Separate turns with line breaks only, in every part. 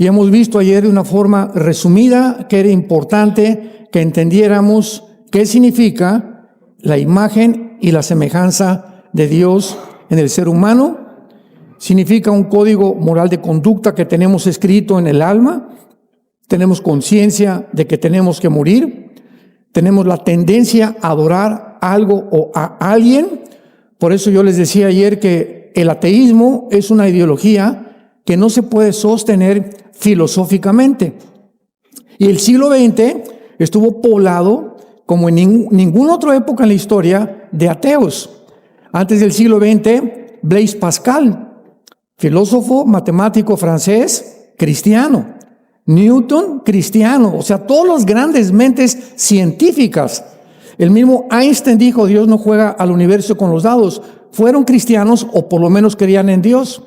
Y hemos visto ayer de una forma resumida que era importante que entendiéramos qué significa la imagen y la semejanza de Dios en el ser humano. Significa un código moral de conducta que tenemos escrito en el alma. Tenemos conciencia de que tenemos que morir. Tenemos la tendencia a adorar algo o a alguien. Por eso yo les decía ayer que el ateísmo es una ideología que no se puede sostener filosóficamente. Y el siglo XX estuvo poblado, como en ninguna otra época en la historia, de ateos. Antes del siglo XX, Blaise Pascal, filósofo, matemático francés, cristiano. Newton, cristiano. O sea, todas las grandes mentes científicas. El mismo Einstein dijo, Dios no juega al universo con los dados. Fueron cristianos o por lo menos creían en Dios.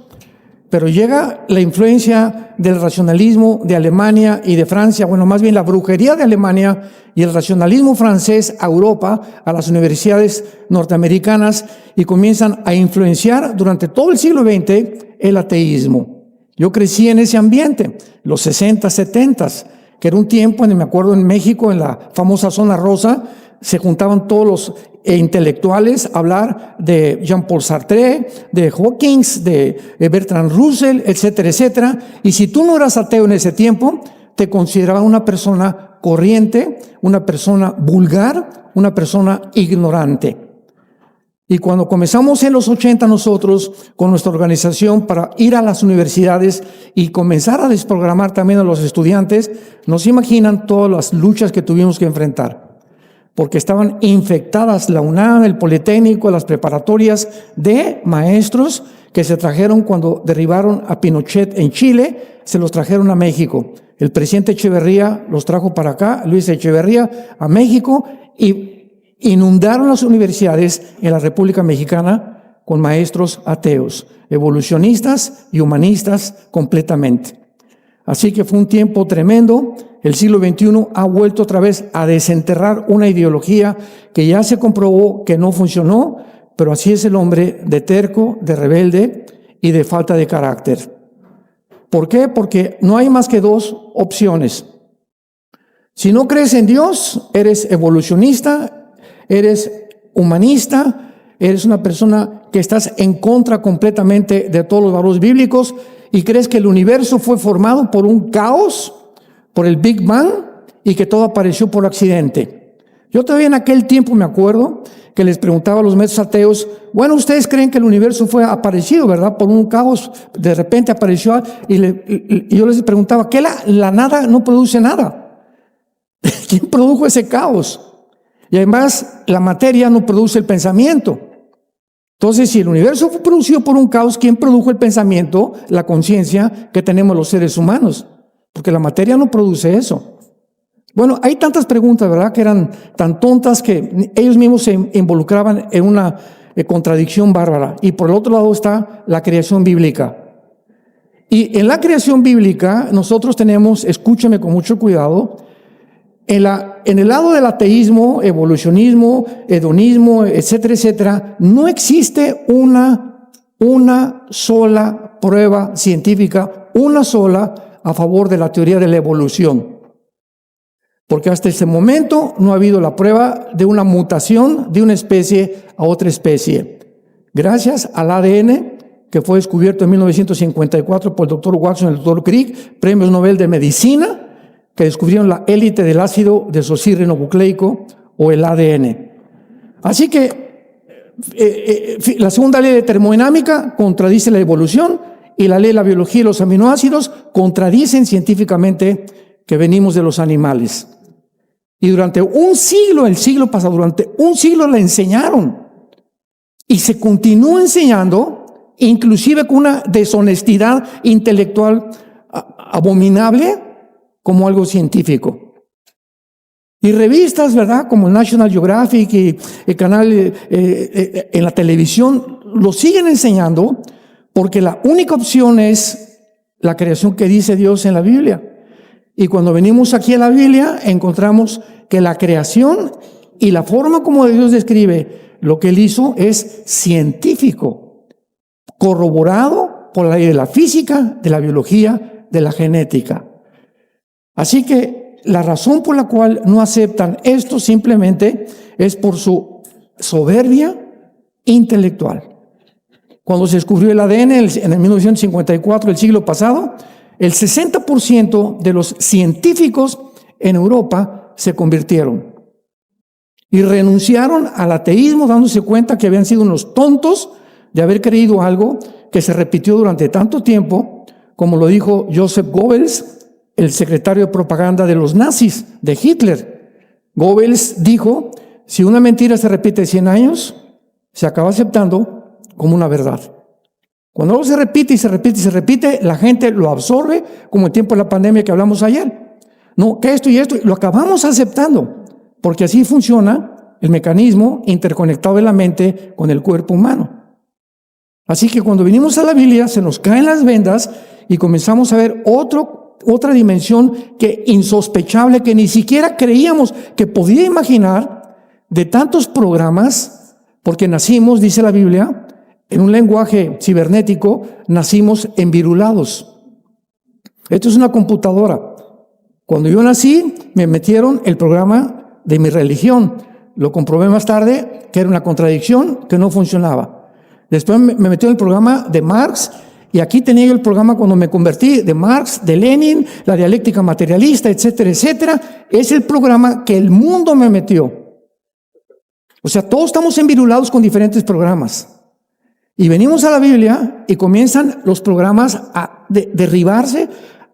Pero llega la influencia del racionalismo de Alemania y de Francia, bueno, más bien la brujería de Alemania y el racionalismo francés a Europa, a las universidades norteamericanas, y comienzan a influenciar durante todo el siglo XX el ateísmo. Yo crecí en ese ambiente, los 60, 70, que era un tiempo, me acuerdo en México, en la famosa zona rosa, se juntaban todos los intelectuales a hablar de Jean-Paul Sartre, de Hawkins, de Bertrand Russell, etcétera, etcétera. Y si tú no eras ateo en ese tiempo, te consideraban una persona corriente, una persona vulgar, una persona ignorante. Y cuando comenzamos en los 80 nosotros con nuestra organización para ir a las universidades y comenzar a desprogramar también a los estudiantes, no se imaginan todas las luchas que tuvimos que enfrentar. Porque estaban infectadas la UNAM, el Politécnico, las preparatorias de maestros que se trajeron cuando derribaron a Pinochet en Chile, se los trajeron a México. El presidente Echeverría los trajo para acá, Luis Echeverría, a México, y inundaron las universidades en la República Mexicana con maestros ateos, evolucionistas y humanistas completamente. Así que fue un tiempo tremendo. El siglo XXI ha vuelto otra vez a desenterrar una ideología que ya se comprobó que no funcionó, pero así es el hombre de terco, de rebelde y de falta de carácter. ¿Por qué? Porque no hay más que dos opciones. Si no crees en Dios, eres evolucionista, eres humanista, eres una persona que estás en contra completamente de todos los valores bíblicos y crees que el universo fue formado por un caos, por el Big Bang, y que todo apareció por accidente. Yo todavía en aquel tiempo me acuerdo que les preguntaba a los maestros ateos, bueno, ustedes creen que el universo fue aparecido, ¿verdad? Por un caos, de repente apareció, y yo les preguntaba, ¿qué la nada no produce nada? ¿Quién produjo ese caos? Y además, la materia no produce el pensamiento. Entonces, si el universo fue producido por un caos, ¿quién produjo el pensamiento, la conciencia que tenemos los seres humanos? Porque la materia no produce eso. Bueno, hay tantas preguntas, ¿verdad?, que eran tan tontas que ellos mismos se involucraban en una contradicción bárbara. Y por el otro lado está la creación bíblica. Y en la creación bíblica nosotros tenemos, escúchame con mucho cuidado, en el lado del ateísmo, evolucionismo, hedonismo, etcétera, etcétera, no existe una sola prueba científica, una sola a favor de la teoría de la evolución. Porque hasta este momento no ha habido la prueba de una mutación de una especie a otra especie. Gracias al ADN que fue descubierto en 1954 por el Dr. Watson y el Dr. Crick, premios Nobel de Medicina, que descubrieron la élite del ácido desoxirribonucleico o el ADN. Así que la segunda ley de termodinámica contradice la evolución y la ley de la biología y los aminoácidos contradicen científicamente que venimos de los animales. Y durante un siglo, el siglo pasado, durante un siglo la enseñaron. Y se continúa enseñando, inclusive con una deshonestidad intelectual abominable, como algo científico. Y revistas, ¿verdad?, como National Geographic y el canal en la televisión, lo siguen enseñando porque la única opción es la creación que dice Dios en la Biblia. Y cuando venimos aquí a la Biblia, encontramos que la creación y la forma como Dios describe lo que Él hizo es científico, corroborado por la ley de la física, de la biología, de la genética. Así que la razón por la cual no aceptan esto simplemente es por su soberbia intelectual. Cuando se descubrió el ADN en el 1954, el siglo pasado, el 60% de los científicos en Europa se convirtieron y renunciaron al ateísmo, dándose cuenta que habían sido unos tontos de haber creído algo que se repitió durante tanto tiempo, como lo dijo Joseph Goebbels, el secretario de propaganda de los nazis, de Hitler. Goebbels dijo, si una mentira se repite 100 años, se acaba aceptando como una verdad. Cuando algo se repite y se repite y se repite, la gente lo absorbe, como el tiempo de la pandemia que hablamos ayer. No, que esto y esto, lo acabamos aceptando, porque así funciona el mecanismo interconectado de la mente con el cuerpo humano. Así que cuando venimos a la Biblia, se nos caen las vendas y comenzamos a ver otra dimensión que insospechable, que ni siquiera creíamos que podía imaginar, de tantos programas, porque nacimos, dice la Biblia, en un lenguaje cibernético, nacimos envirulados. Esto es una computadora. Cuando yo nací, me metieron el programa de mi religión. Lo comprobé más tarde, que era una contradicción, que no funcionaba. Después me metió en el programa de Marx, y aquí tenía yo el programa cuando me convertí, de Marx, de Lenin, la dialéctica materialista, etcétera, etcétera. Es el programa que el mundo me metió. O sea, todos estamos envirulados con diferentes programas. Y venimos a la Biblia y comienzan los programas a derribarse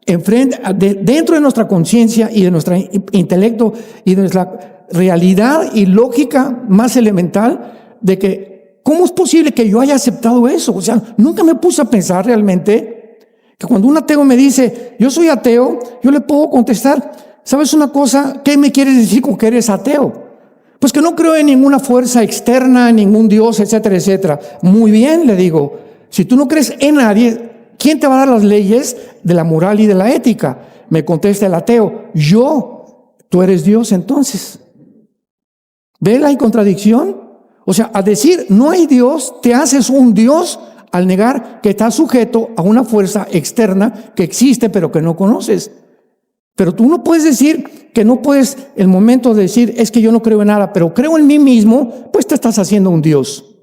dentro de nuestra conciencia y de nuestro intelecto y de nuestra realidad y lógica más elemental de que, ¿cómo es posible que yo haya aceptado eso? O sea, nunca me puse a pensar realmente que cuando un ateo me dice, yo soy ateo, yo le puedo contestar, ¿sabes una cosa? ¿Qué me quieres decir con que eres ateo? Pues que no creo en ninguna fuerza externa, en ningún Dios, etcétera, etcétera. Muy bien, le digo, si tú no crees en nadie, ¿quién te va a dar las leyes de la moral y de la ética? Me contesta el ateo, yo, tú eres Dios entonces. ¿Ve la contradicción? O sea, al decir no hay Dios, te haces un Dios al negar que estás sujeto a una fuerza externa que existe pero que no conoces. Pero tú no puedes decir que no puedes, el momento de decir, es que yo no creo en nada, pero creo en mí mismo, pues te estás haciendo un Dios.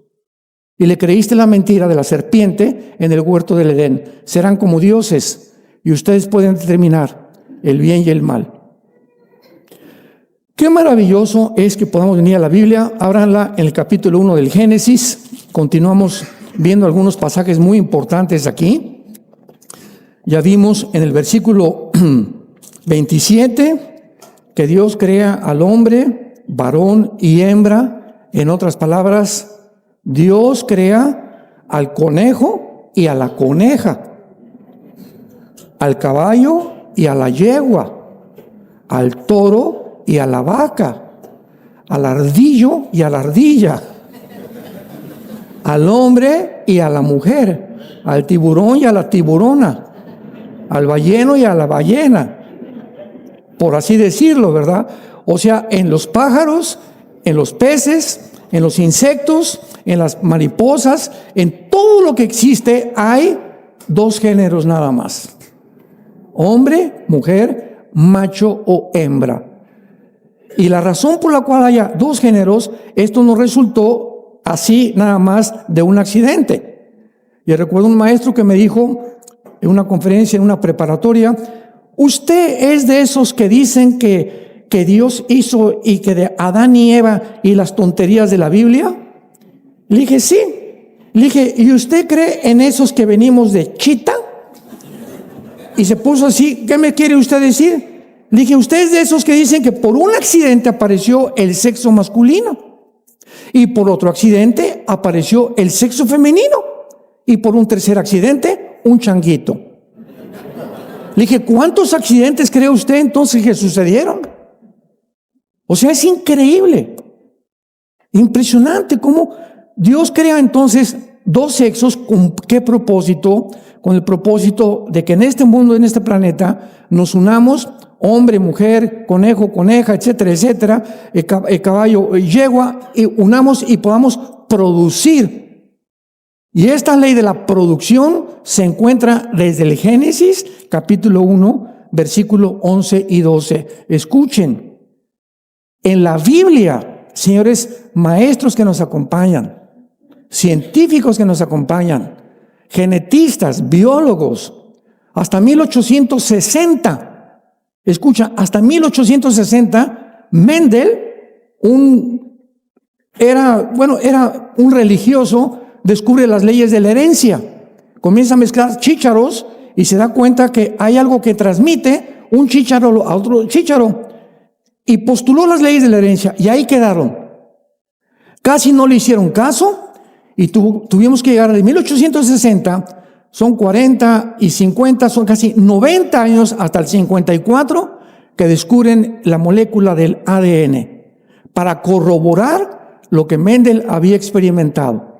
Y le creíste la mentira de la serpiente en el huerto del Edén. Serán como dioses y ustedes pueden determinar el bien y el mal. Qué maravilloso es que podamos venir a la Biblia. Ábranla en el capítulo 1 del Génesis. Continuamos viendo algunos pasajes muy importantes aquí. Ya vimos en el versículo 27, que Dios crea al hombre, varón y hembra. En otras palabras, Dios crea al conejo y a la coneja, al caballo y a la yegua, al toro y a la vaca, al ardillo y a la ardilla, al hombre y a la mujer, al tiburón y a la tiburona, al balleno y a la ballena, por así decirlo, ¿verdad? O sea, en los pájaros, en los peces, en los insectos, en las mariposas, en todo lo que existe hay dos géneros nada más: hombre, mujer, macho o hembra. Y la razón por la cual haya dos géneros, esto no resultó así nada más de un accidente. Yo recuerdo un maestro que me dijo en una conferencia, en una preparatoria, ¿usted es de esos que dicen que Dios hizo y que de Adán y Eva y las tonterías de la Biblia? Le dije, sí. Le dije, ¿y usted cree en esos que venimos de Chita? Y se puso así, ¿qué me quiere usted decir? Le dije, ¿usted es de esos que dicen que por un accidente apareció el sexo masculino y por otro accidente apareció el sexo femenino y por un tercer accidente un changuito? Le dije, ¿cuántos accidentes cree usted entonces que sucedieron? O sea, es increíble, impresionante cómo Dios crea entonces dos sexos. ¿Con qué propósito? Con el propósito de que en este mundo, en este planeta, nos unamos, hombre, mujer, conejo, coneja, etcétera, etcétera, caballo, yegua, y unamos y podamos producir Y esta ley de la producción se encuentra desde el Génesis, capítulo 1, versículo 11 y 12. Escuchen, en la Biblia, señores maestros que nos acompañan, científicos que nos acompañan, genetistas, biólogos, hasta 1860, escucha, hasta 1860, Mendel, era un religioso, descubre las leyes de la herencia, comienza a mezclar chícharos y se da cuenta que hay algo que transmite un chícharo a otro chícharo, y postuló las leyes de la herencia, y ahí quedaron. Casi no le hicieron caso, y tuvimos que llegar de 1860, son 40 y 50, son casi 90 años hasta el 54, que descubren la molécula del ADN, para corroborar lo que Mendel había experimentado.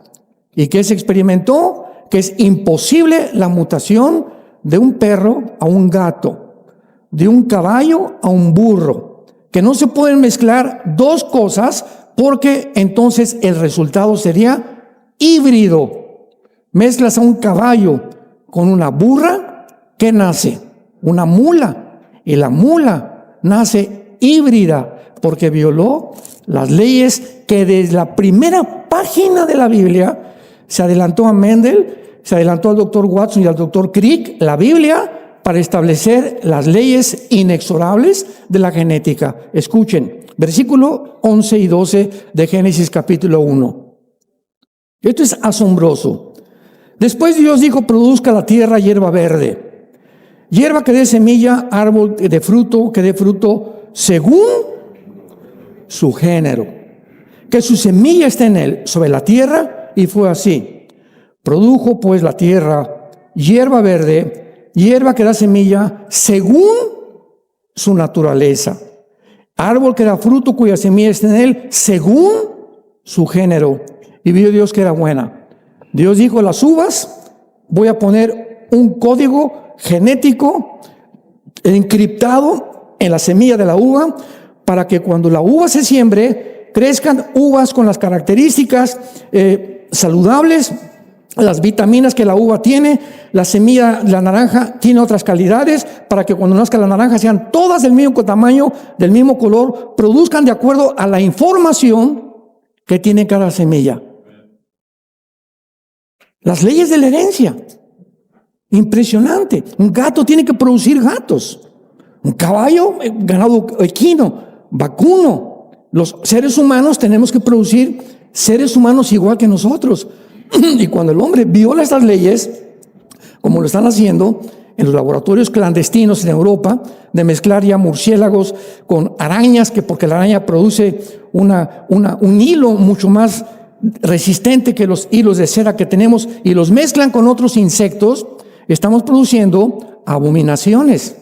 ¿Y qué se experimentó? Que es imposible la mutación de un perro a un gato, de un caballo a un burro, que no se pueden mezclar dos cosas porque entonces el resultado sería híbrido. Mezclas a un caballo con una burra, ¿qué nace? Una mula. Y la mula nace híbrida porque violó las leyes que desde la primera página de la Biblia se adelantó a Mendel, se adelantó al doctor Watson y al doctor Crick, la Biblia, para establecer las leyes inexorables de la genética. Escuchen, versículo 11 y 12 de Génesis capítulo 1. Esto es asombroso. Después Dios dijo: produzca la tierra hierba verde, hierba que dé semilla, árbol de fruto que dé fruto según su género, que su semilla esté en él sobre la tierra. Y fue así. Produjo pues la tierra hierba verde, hierba que da semilla según su naturaleza, árbol que da fruto cuya semilla está en él según su género. Y vio Dios que era buena. Dios dijo: las uvas, voy a poner un código genético encriptado en la semilla de la uva, para que cuando la uva se siembre, crezcan uvas con las características saludables, las vitaminas que la uva tiene. La semilla, la naranja, tiene otras calidades, para que cuando nazca la naranja sean todas del mismo tamaño, del mismo color, produzcan de acuerdo a la información que tiene cada semilla. Las leyes de la herencia, impresionante. Un gato tiene que producir gatos, un caballo, ganado equino, vacuno. Los seres humanos tenemos que producir seres humanos igual que nosotros. Y cuando el hombre viola estas leyes, como lo están haciendo en los laboratorios clandestinos en Europa, de mezclar ya murciélagos con arañas, que porque la araña produce un hilo mucho más resistente que los hilos de cera que tenemos, y los mezclan con otros insectos, estamos produciendo abominaciones,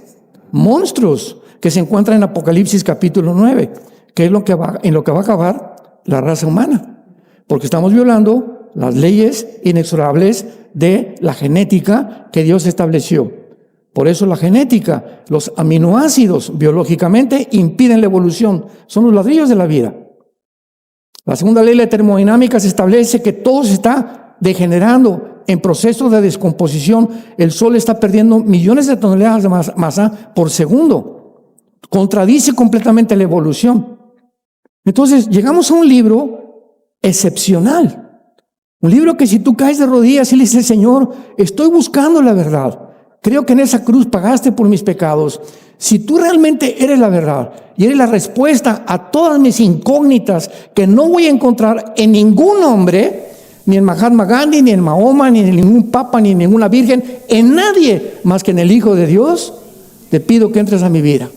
monstruos que se encuentran en Apocalipsis capítulo 9, que es en lo que va a acabar la raza humana, porque estamos violando las leyes inexorables de la genética que Dios estableció. Por eso la genética, los aminoácidos biológicamente impiden la evolución, son los ladrillos de la vida. La segunda ley de termodinámica se establece que todo se está degenerando en proceso de descomposición. El Sol está perdiendo millones de toneladas de masa por segundo. Contradice completamente la evolución. Entonces llegamos a un libro excepcional. Un libro que si tú caes de rodillas y le dices: Señor, estoy buscando la verdad. Creo que en esa cruz pagaste por mis pecados. Si tú realmente eres la verdad y eres la respuesta a todas mis incógnitas que no voy a encontrar en ningún hombre, ni en Mahatma Gandhi, ni en Mahoma, ni en ningún papa, ni en ninguna virgen, en nadie más que en el Hijo de Dios, te pido que entres a mi vida.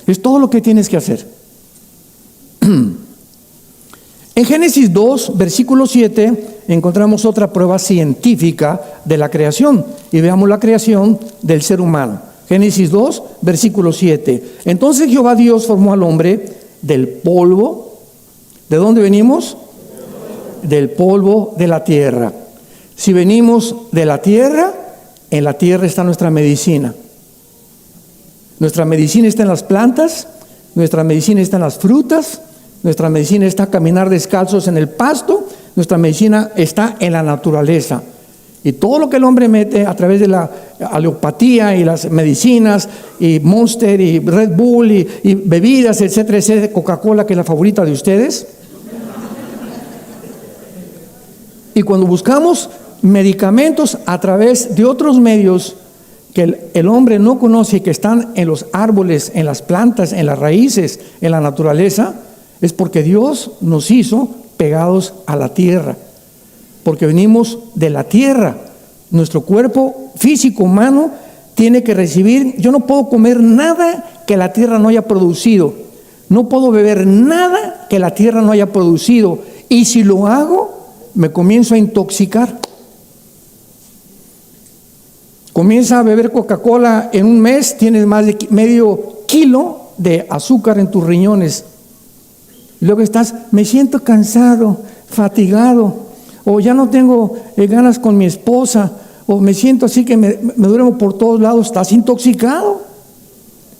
Es todo lo que tienes que hacer. En Génesis 2, versículo 7, encontramos otra prueba científica de la creación. Y veamos la creación del ser humano. Génesis 2, versículo 7. Entonces Jehová Dios formó al hombre del polvo. ¿De dónde venimos? Del polvo de la tierra. Si venimos de la tierra, en la tierra está nuestra medicina. Nuestra medicina está en las plantas, nuestra medicina está en las frutas, nuestra medicina está caminar descalzos en el pasto, Nuestra medicina está en la naturaleza. Y todo lo que el hombre mete a través de la alopatía y las medicinas, y Monster, y Red Bull, y bebidas, etcétera, etcétera, Coca-Cola, que es la favorita de ustedes. Y cuando buscamos medicamentos a través de otros medios que el hombre no conoce y que están en los árboles, en las plantas, en las raíces, en la naturaleza, es porque Dios nos hizo pegados a la tierra. Porque venimos de la tierra. Nuestro cuerpo físico humano tiene que recibir. Yo no puedo comer nada que la tierra no haya producido. No puedo beber nada que la tierra no haya producido. Y si lo hago, me comienzo a intoxicar. Comienza a beber Coca-Cola en un mes, tienes más de medio kilo de azúcar en tus riñones. Luego estás, me siento cansado, fatigado, o ya no tengo ganas con mi esposa, o me siento así que me duermo por todos lados. Estás intoxicado.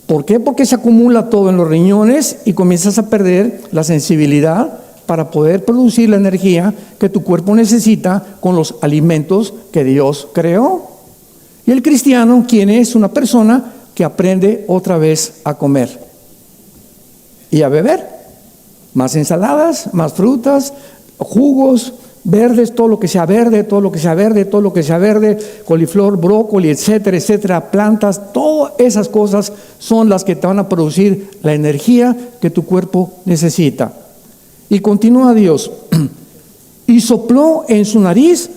¿Por qué? Porque se acumula todo en los riñones y comienzas a perder la sensibilidad para poder producir la energía que tu cuerpo necesita con los alimentos que Dios creó. Y el cristiano, ¿quién es? Una persona que aprende otra vez a comer y a beber. Más ensaladas, más frutas, jugos verdes, todo lo que sea verde, todo lo que sea verde, todo lo que sea verde, coliflor, brócoli, etcétera, etcétera, plantas, todas esas cosas son las que te van a producir la energía que tu cuerpo necesita. Y continúa Dios, y sopló en su nariz.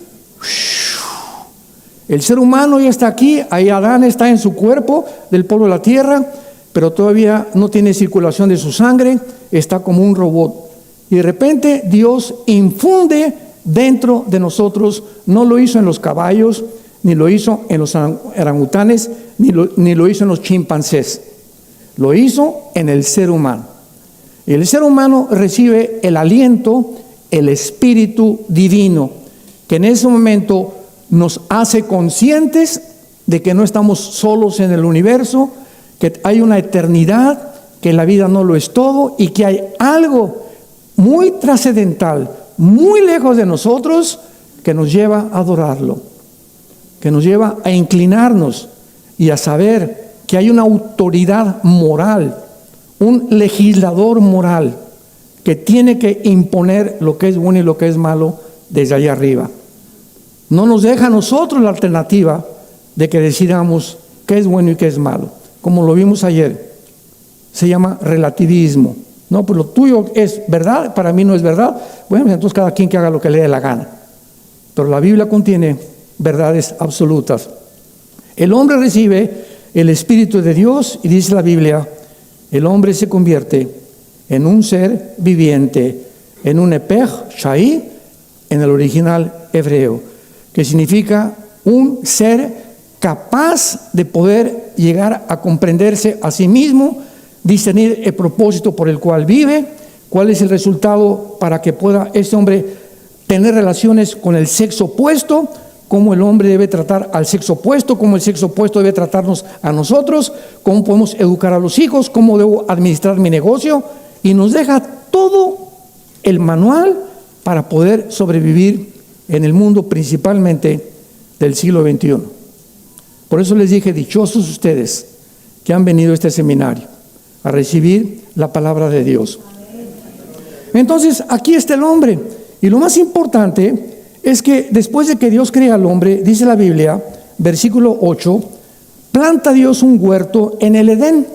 El ser humano ya está aquí, ahí Adán está en su cuerpo del polvo de la tierra, pero todavía no tiene circulación de su sangre, está como un robot. Y de repente Dios infunde dentro de nosotros, no lo hizo en los caballos, ni lo hizo en los orangutanes, ni lo hizo en los chimpancés, lo hizo en el ser humano. Y el ser humano recibe el aliento, el espíritu divino, que en ese momento nos hace conscientes de que no estamos solos en el universo, que hay una eternidad, que la vida no lo es todo y que hay algo muy trascendental, muy lejos de nosotros, que nos lleva a adorarlo, que nos lleva a inclinarnos y a saber que hay una autoridad moral, un legislador moral que tiene que imponer lo que es bueno y lo que es malo desde allá arriba. No nos deja a nosotros la alternativa de que decidamos qué es bueno y qué es malo. Como lo vimos ayer, se llama relativismo. No, pues lo tuyo es verdad, para mí no es verdad. Bueno, entonces cada quien que haga lo que le dé la gana. Pero la Biblia contiene verdades absolutas. El hombre recibe el Espíritu de Dios y dice la Biblia, el hombre se convierte en un ser viviente, en un epej shai, en el original hebreo, que significa un ser capaz de poder llegar a comprenderse a sí mismo, discernir el propósito por el cual vive, cuál es el resultado para que pueda este hombre tener relaciones con el sexo opuesto, cómo el hombre debe tratar al sexo opuesto, cómo el sexo opuesto debe tratarnos a nosotros, cómo podemos educar a los hijos, cómo debo administrar mi negocio, y nos deja todo el manual para poder sobrevivir en el mundo principalmente del siglo XXI. Por eso les dije, dichosos ustedes que han venido a este seminario a recibir la palabra de Dios. Entonces, aquí está el hombre. Y lo más importante es que después de que Dios crea al hombre, dice la Biblia, versículo 8, planta Dios un huerto en el Edén.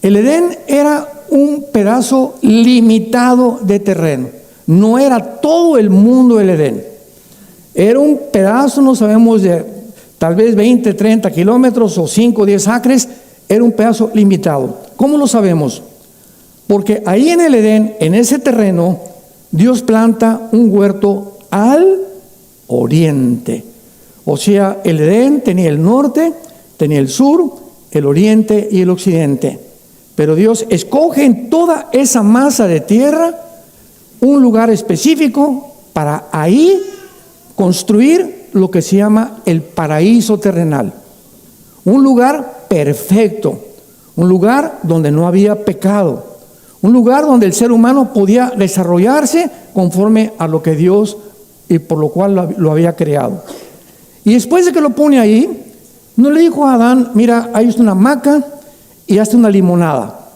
El Edén era un pedazo limitado de terreno. No era todo el mundo del Edén. Era un pedazo, no sabemos, de tal vez 20, 30 kilómetros o 5, 10 acres. Era un pedazo limitado. ¿Cómo lo sabemos? Porque ahí en el Edén, en ese terreno, Dios planta un huerto al oriente. O sea, el Edén tenía el norte, tenía el sur, el oriente y el occidente. Pero Dios escoge en toda esa masa de tierra un lugar específico para ahí construir lo que se llama el paraíso terrenal. Un lugar perfecto, un lugar donde no había pecado, Un lugar donde el ser humano podía desarrollarse conforme a lo que Dios y por lo cual lo había creado. Y después de que lo pone ahí, no le dijo a Adán, mira, ahí está una hamaca y hazte una limonada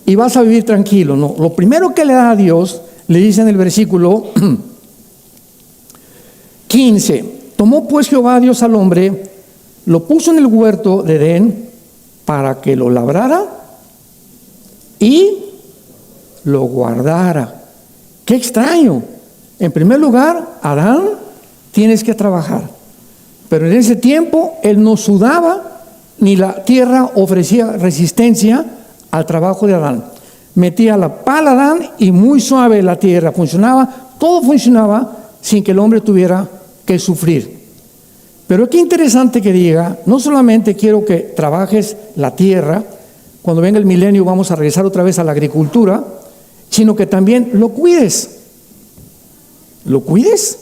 y vas a vivir tranquilo. No, lo primero que le da a Dios, le dice en el versículo 15, tomó pues Jehová Dios al hombre, lo puso en el huerto de Edén para que lo labrara y lo guardara. Qué extraño. En primer lugar, Adán, tienes que trabajar. Pero en ese tiempo él no sudaba, ni la tierra ofrecía resistencia al trabajo de Adán. Metía la pala a Adán y muy suave la tierra funcionaba, todo funcionaba sin que el hombre tuviera que sufrir. Pero qué interesante que diga, no solamente quiero que trabajes la tierra, cuando venga el milenio vamos a regresar otra vez a la agricultura, sino que también lo cuides. ¿Lo cuides?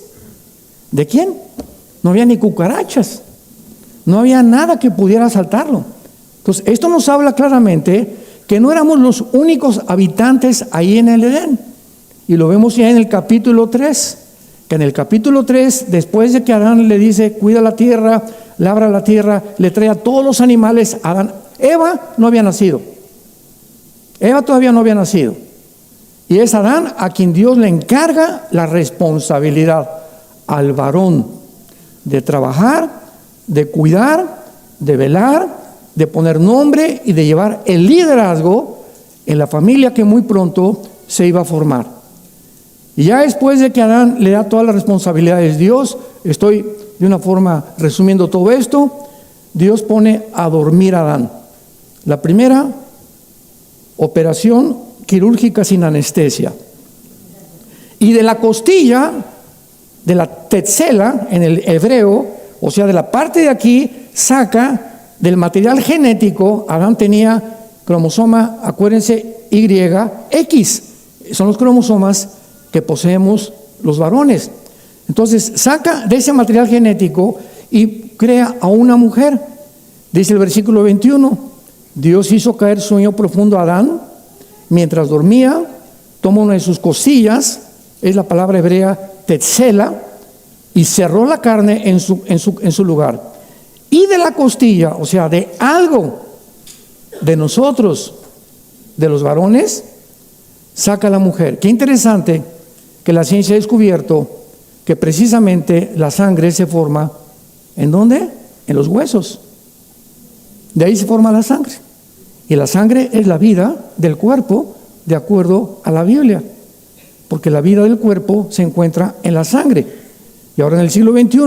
¿De quién? No había ni cucarachas, no había nada que pudiera asaltarlo. Entonces, esto nos habla claramente que no éramos los únicos habitantes ahí en el Edén. Y lo vemos ya en el capítulo 3, que en el capítulo 3, después de que Adán le dice, cuida la tierra, labra la tierra, le trae a todos los animales a Adán. Eva no había nacido. Eva todavía no había nacido. Y es Adán a quien Dios le encarga la responsabilidad al varón de trabajar, de cuidar, de velar, de poner nombre y de llevar el liderazgo en la familia que muy pronto se iba a formar. Y ya después de que Adán le da todas las responsabilidades Dios, estoy de una forma resumiendo todo esto, Dios pone a dormir a Adán. La primera operación quirúrgica sin anestesia. Y de la costilla, de la tetzela en el hebreo, o sea, de la parte de aquí, saca del material genético. Adán tenía cromosoma, acuérdense, YX, son los cromosomas que poseemos los varones. Entonces, saca de ese material genético y crea a una mujer. Dice el versículo 21, Dios hizo caer sueño profundo a Adán, mientras dormía, toma una de sus costillas, es la palabra hebrea tetzela, y cerró la carne en su lugar. Y de la costilla, o sea, de algo de nosotros, de los varones, saca la mujer. Qué interesante que la ciencia ha descubierto que precisamente la sangre se forma, ¿en dónde? En los huesos. De ahí se forma la sangre. Y la sangre es la vida del cuerpo, de acuerdo a la Biblia, porque la vida del cuerpo se encuentra en la sangre. Y ahora en el siglo XXI,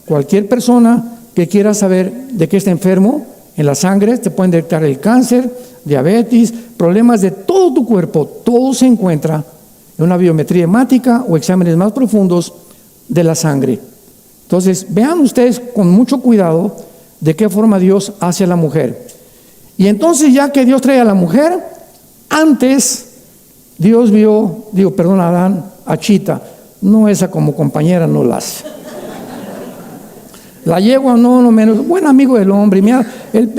cualquier persona que quiera saber de qué está enfermo, en la sangre te pueden detectar el cáncer, diabetes, problemas de todo tu cuerpo, todo se encuentra en una biometría hemática o exámenes más profundos de la sangre. Entonces, vean ustedes con mucho cuidado de qué forma Dios hace a la mujer. Y entonces, ya que Dios trae a la mujer, antes Dios vio, Adán, a Chita, no esa como compañera, no la hace. La yegua, no menos, buen amigo del hombre. Mira,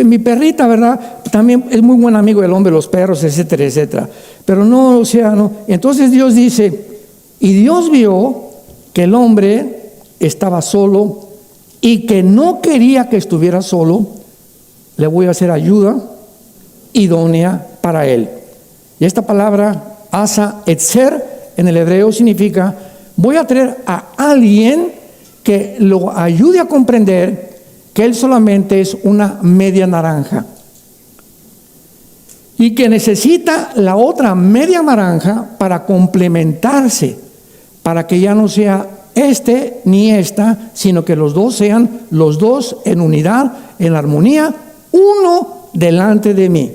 mi perrita, ¿verdad? También es muy buen amigo del hombre, los perros, etcétera, etcétera. Pero no, o sea, no. Entonces Dios dice, y Dios vio que el hombre estaba solo y que no quería que estuviera solo, le voy a hacer ayuda idónea para él. Y esta palabra, asa etzer, en el hebreo significa, voy a traer a alguien que lo ayude a comprender que él solamente es una media naranja y que necesita la otra media naranja para complementarse, para que ya no sea este ni esta, sino que los dos sean los dos en unidad, en armonía, uno delante de mí.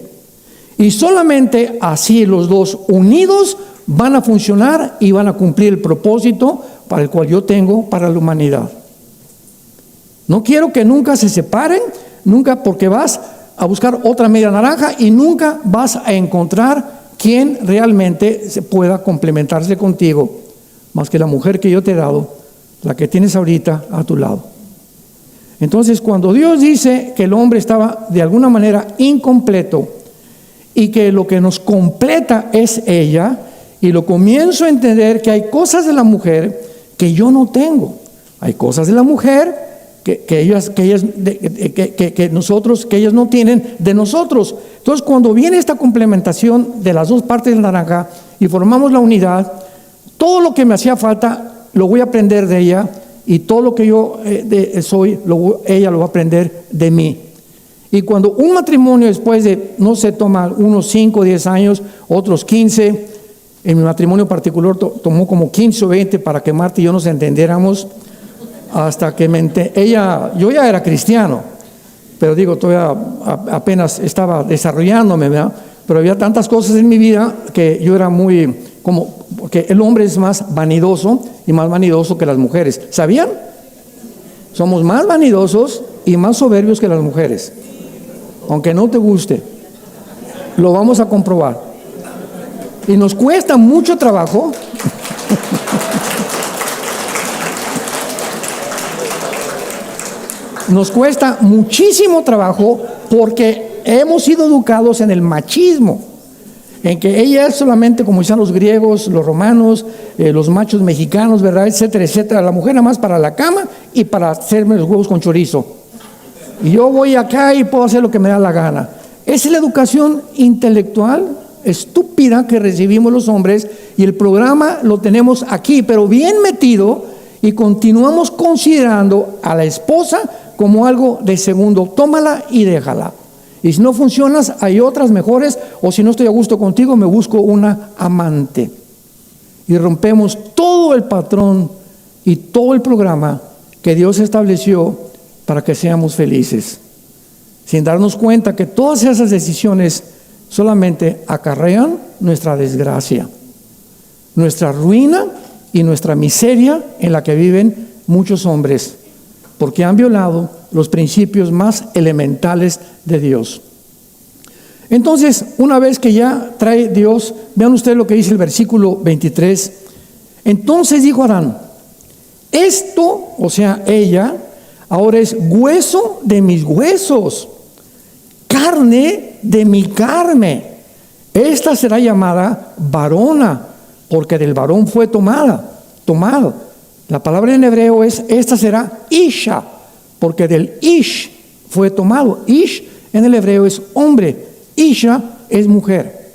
Y solamente así los dos unidos van a funcionar y van a cumplir el propósito para el cual yo tengo para la humanidad. No quiero que nunca se separen, nunca, porque vas a buscar otra media naranja y nunca vas a encontrar quien realmente se pueda complementarse contigo, más que la mujer que yo te he dado, la que tienes ahorita a tu lado. Entonces, cuando Dios dice que el hombre estaba de alguna manera incompleto y que lo que nos completa es ella, y lo comienzo a entender que hay cosas de la mujer que yo no tengo. Hay cosas de la mujer que ellas no tienen de nosotros. Entonces, cuando viene esta complementación de las dos partes del naranja y formamos la unidad, todo lo que me hacía falta lo voy a aprender de ella, y todo lo que yo soy, ella lo va a aprender de mí. Y cuando un matrimonio después de, no se toma unos 5 o 10 años, otros 15, en mi matrimonio particular tomó como 15 o 20 para que Marta y yo nos entendiéramos, hasta que yo ya era cristiano, pero digo, todavía apenas estaba desarrollándome, ¿verdad? Pero había tantas cosas en mi vida que yo era porque el hombre es más vanidoso y más vanidoso que las mujeres. ¿Sabían? Somos más vanidosos y más soberbios que las mujeres. Aunque no te guste, lo vamos a comprobar. Y nos cuesta mucho trabajo. Nos cuesta muchísimo trabajo porque hemos sido educados en el machismo, en que ella es solamente, como decían los griegos, los romanos, los machos mexicanos, ¿verdad? Etcétera, etcétera. La mujer nada más para la cama y para hacerme los huevos con chorizo. Y yo voy acá y puedo hacer lo que me da la gana. Esa es la educación intelectual estúpida que recibimos los hombres, y el programa lo tenemos aquí, pero bien metido, y continuamos considerando a la esposa como algo de segundo. Tómala y déjala. Y si no funcionas, hay otras mejores, o si no estoy a gusto contigo, me busco una amante. Y rompemos todo el patrón y todo el programa que Dios estableció para que seamos felices, sin darnos cuenta que todas esas decisiones solamente acarrean nuestra desgracia, nuestra ruina y nuestra miseria en la que viven muchos hombres, porque han violado los principios más elementales de Dios. Entonces, una vez que ya trae Dios, vean ustedes lo que dice el versículo 23. Entonces dijo Adán: esto, o sea, ella, ahora es hueso de mis huesos, carne de mi carne. Esta será llamada varona, porque del varón fue tomado. La palabra en hebreo esta será isha, porque del ish fue tomado. Ish en el hebreo es hombre, isha es mujer.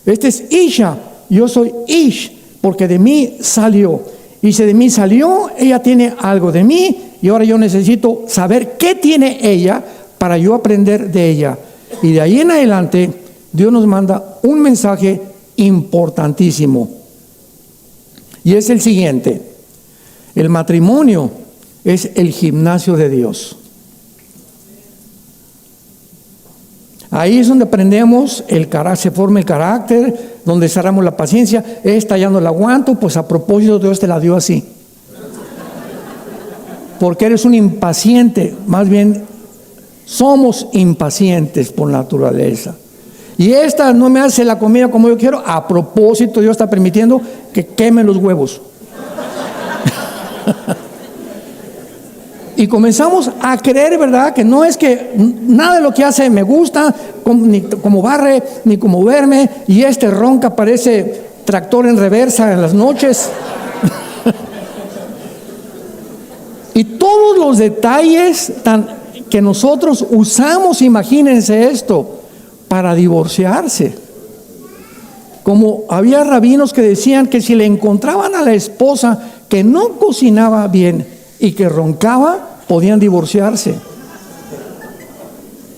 Este es isha, yo soy ish, porque de mí salió. Y si de mí salió, ella tiene algo de mí, y ahora yo necesito saber qué tiene ella para yo aprender de ella. Y de ahí en adelante, Dios nos manda un mensaje importantísimo. Y es el siguiente: el matrimonio es el gimnasio de Dios. Ahí es donde aprendemos se forma el carácter, donde desarrollamos la paciencia. Esta ya no la aguanto, pues a propósito Dios te la dio así. Porque eres un impaciente, más bien somos impacientes por naturaleza. Y esta no me hace la comida como yo quiero, a propósito Dios está permitiendo que quemen los huevos. Y comenzamos a creer, ¿verdad?, que no es que nada de lo que hace me gusta, ni como barre, ni como duerme, y ronca, parece tractor en reversa en las noches. Y todos los detalles que nosotros usamos, imagínense esto, para divorciarse. Como había rabinos que decían que si le encontraban a la esposa que no cocinaba bien y que roncaba, podían divorciarse.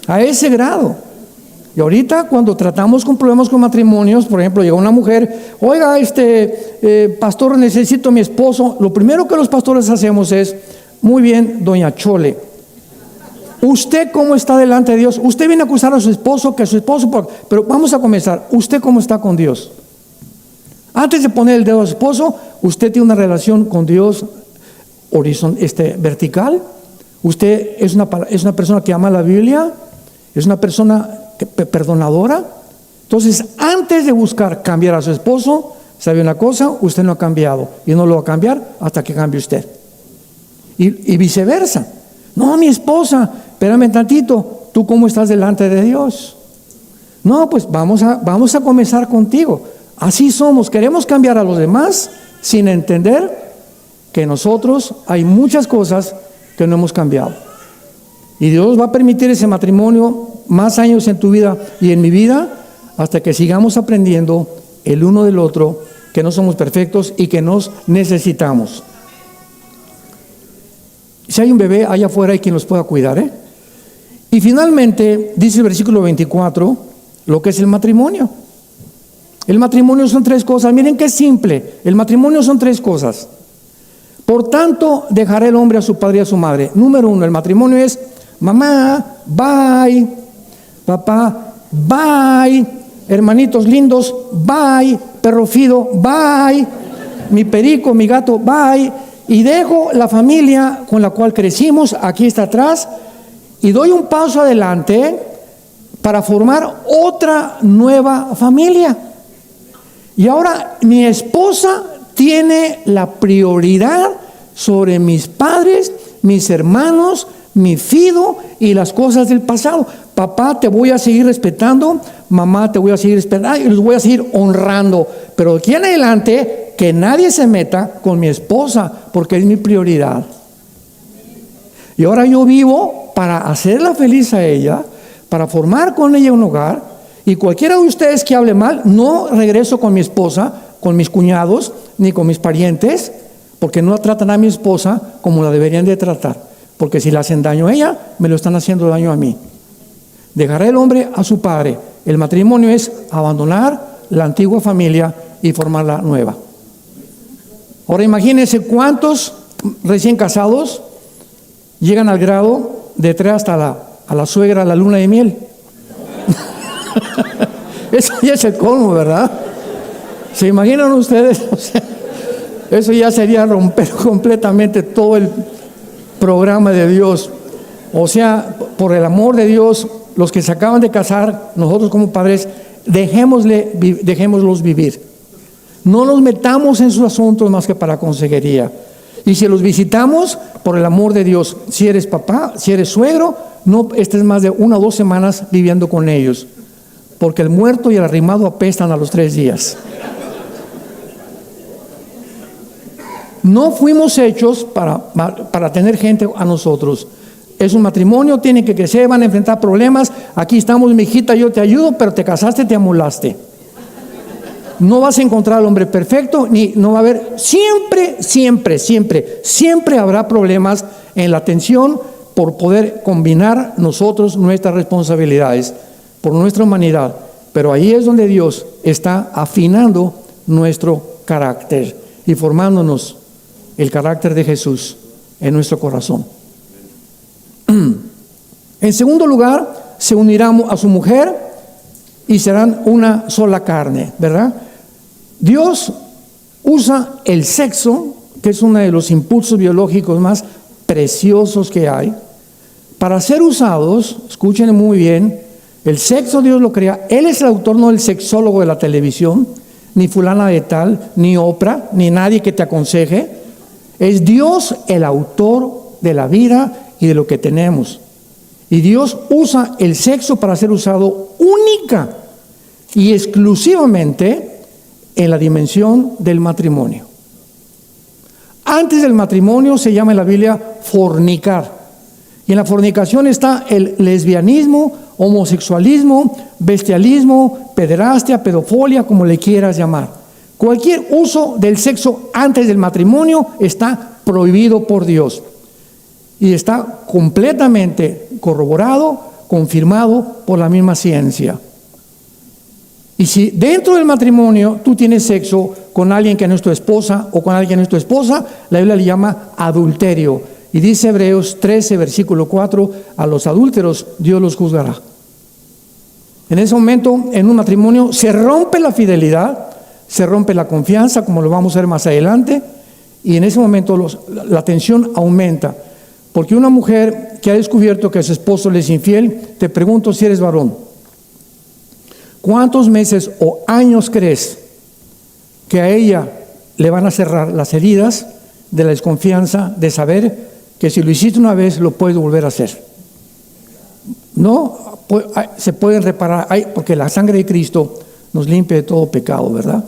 A ese grado. Y ahorita cuando tratamos con problemas con matrimonios, por ejemplo, llega una mujer: oiga, pastor, necesito a mi esposo. Lo primero que los pastores hacemos es: muy bien, doña Chole, ¿usted cómo está delante de Dios? Usted viene a acusar a su esposo, pero vamos a comenzar. ¿Usted cómo está con Dios? Antes de poner el dedo a su esposo, ¿usted tiene una relación con Dios vertical? ¿Usted es una persona que ama la Biblia? ¿Es una persona perdonadora? Entonces, antes de buscar cambiar a su esposo, ¿sabe una cosa? Usted no ha cambiado y no lo va a cambiar hasta que cambie usted. Y viceversa. No, mi esposa, espérame tantito, ¿tú cómo estás delante de Dios? No, pues vamos a comenzar contigo. Así somos, queremos cambiar a los demás sin entender que nosotros hay muchas cosas que no hemos cambiado. Y Dios va a permitir ese matrimonio más años en tu vida y en mi vida hasta que sigamos aprendiendo el uno del otro, que no somos perfectos y que nos necesitamos. Si hay un bebé allá afuera, hay quien los pueda cuidar, ¿eh? Y finalmente, dice el versículo 24, lo que es el matrimonio. El matrimonio son 3 cosas. Miren qué simple. El matrimonio son 3 cosas. Por tanto, dejará el hombre a su padre y a su madre. Número 1, el matrimonio es: mamá, bye. Papá, bye. Hermanitos lindos, bye. Perro Fido, bye. Mi perico, mi gato, bye. Y dejo la familia con la cual crecimos, aquí está atrás, y doy un paso adelante para formar otra nueva familia. Y ahora mi esposa tiene la prioridad sobre mis padres, mis hermanos, mi Fido y las cosas del pasado. Papá, te voy a seguir respetando. Mamá, te voy a seguir respetando y los voy a seguir honrando. Pero de aquí en adelante, que nadie se meta con mi esposa, porque es mi prioridad. Y ahora yo vivo para hacerla feliz a ella, para formar con ella un hogar. Y cualquiera de ustedes que hable mal, no regreso con mi esposa, con mis cuñados, ni con mis parientes, porque no tratan a mi esposa como la deberían de tratar. Porque si le hacen daño a ella, me lo están haciendo daño a mí. Dejará el hombre a su padre. El matrimonio es abandonar la antigua familia y formar la nueva. Ahora imagínense cuántos recién casados llegan al grado de traer hasta a la suegra a la luna de miel. Eso ya es el colmo, ¿verdad? ¿Se imaginan ustedes? O sea, eso ya sería romper completamente todo el programa de Dios. O sea, por el amor de Dios, los que se acaban de casar, nosotros como padres, dejémoslos vivir. No nos metamos en sus asuntos más que para consejería. Y si los visitamos, por el amor de Dios, si eres papá, si eres suegro, no estés más de 1 o 2 semanas viviendo con ellos, porque el muerto y el arrimado apestan a los 3 días. No fuimos hechos para tener gente a nosotros. Es un matrimonio, tienen que crecer, van a enfrentar problemas. Aquí estamos, mi hijita, yo te ayudo, pero te casaste, te amolaste. No vas a encontrar al hombre perfecto, ni no va a haber, siempre habrá problemas en la atención por poder combinar nosotros nuestras responsabilidades, por nuestra humanidad. Pero ahí es donde Dios está afinando nuestro carácter y formándonos el carácter de Jesús en nuestro corazón. En segundo lugar, se unirán a su mujer y serán una sola carne, ¿verdad? Dios usa el sexo, que es uno de los impulsos biológicos más preciosos que hay, para ser usados. Escuchen muy bien, el sexo Dios lo crea. Él es el autor, no el sexólogo de la televisión, ni fulana de tal, ni Oprah, ni nadie que te aconseje. Es Dios el autor de la vida y de lo que tenemos. Y Dios usa el sexo para ser usado única y exclusivamente en la dimensión del matrimonio. Antes del matrimonio se llama en la Biblia fornicar. Y en la fornicación está el lesbianismo, homosexualismo, bestialismo, pederastia, pedofilia, como le quieras llamar. Cualquier uso del sexo antes del matrimonio está prohibido por Dios. Y está completamente corroborado, confirmado por la misma ciencia. Y si dentro del matrimonio tú tienes sexo con alguien que no es tu esposa o con alguien que no es tu esposa, la Biblia le llama adulterio. Y dice Hebreos 13, versículo 4, a los adúlteros Dios los juzgará. En ese momento, en un matrimonio, se rompe la fidelidad, se rompe la confianza, como lo vamos a ver más adelante, y en ese momento la tensión aumenta. Porque una mujer que ha descubierto que su esposo le es infiel, te pregunto si eres varón, ¿cuántos meses o años crees que a ella le van a cerrar las heridas de la desconfianza de saber que si lo hiciste una vez lo puedes volver a hacer? No, se pueden reparar, porque la sangre de Cristo nos limpia de todo pecado, ¿verdad?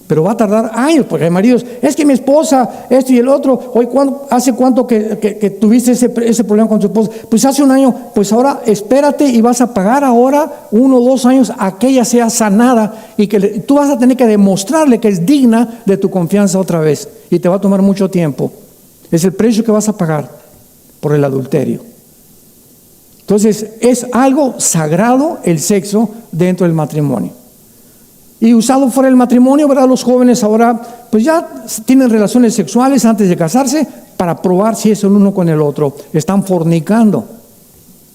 Pero va a tardar años, porque hay maridos, es que mi esposa, esto y el otro, hoy, ¿hace cuánto que tuviste ese problema con tu esposa? Pues hace un año. Pues ahora espérate y vas a pagar ahora 1 o 2 años a que ella sea sanada, y que tú vas a tener que demostrarle que es digna de tu confianza otra vez, y te va a tomar mucho tiempo. Es el precio que vas a pagar por el adulterio. Entonces es algo sagrado el sexo dentro del matrimonio. Y usado fuera del matrimonio, ¿verdad? Los jóvenes ahora pues ya tienen relaciones sexuales antes de casarse para probar si es el uno con el otro. Están fornicando,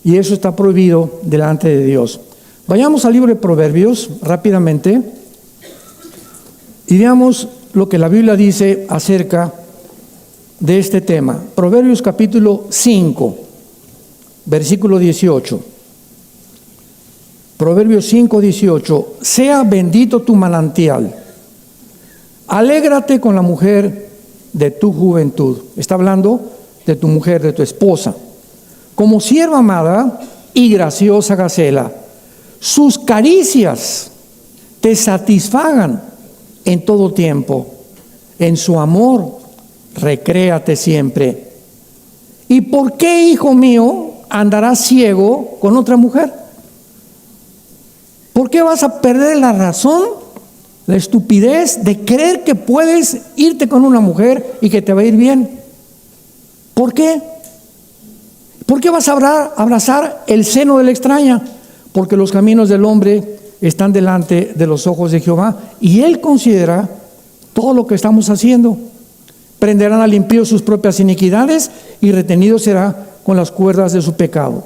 y eso está prohibido delante de Dios. Vayamos al libro de Proverbios rápidamente y veamos lo que la Biblia dice acerca de este tema. Proverbios capítulo 5, versículo 18. Proverbios 5, 18. Sea bendito tu manantial, alégrate con la mujer de tu juventud. Está hablando de tu mujer, de tu esposa. Como sierva amada y graciosa gacela, sus caricias te satisfagan en todo tiempo. En su amor recréate siempre. ¿Y por qué, hijo mío, andarás ciego con otra mujer? ¿Por qué vas a perder la razón, la estupidez de creer que puedes irte con una mujer y que te va a ir bien? ¿Por qué? ¿Por qué vas a abrazar el seno de la extraña? Porque los caminos del hombre están delante de los ojos de Jehová, y Él considera todo lo que estamos haciendo. Prenderán al impío sus propias iniquidades, y retenido será con las cuerdas de su pecado.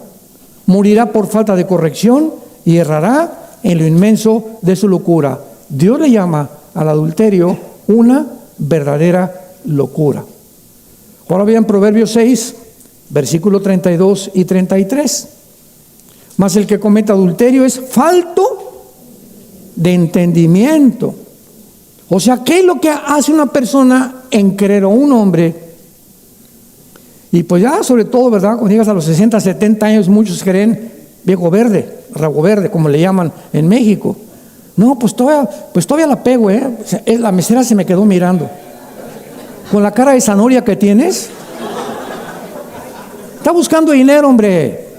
Morirá por falta de corrección y errará en lo inmenso de su locura. Dios le llama al adulterio una verdadera locura. Ahora vean Proverbios 6, versículo 32 y 33. Mas el que comete adulterio es falto de entendimiento. O sea, ¿qué es lo que hace una persona en querer, o un hombre? Y pues ya, sobre todo, ¿verdad? Cuando llegas a los 60, 70 años, muchos creen viejo verde, rabo verde, como le llaman en México. No, pues todavía la pego, la mesera se me quedó mirando. Con la cara de zanahoria que tienes. Está buscando dinero, hombre.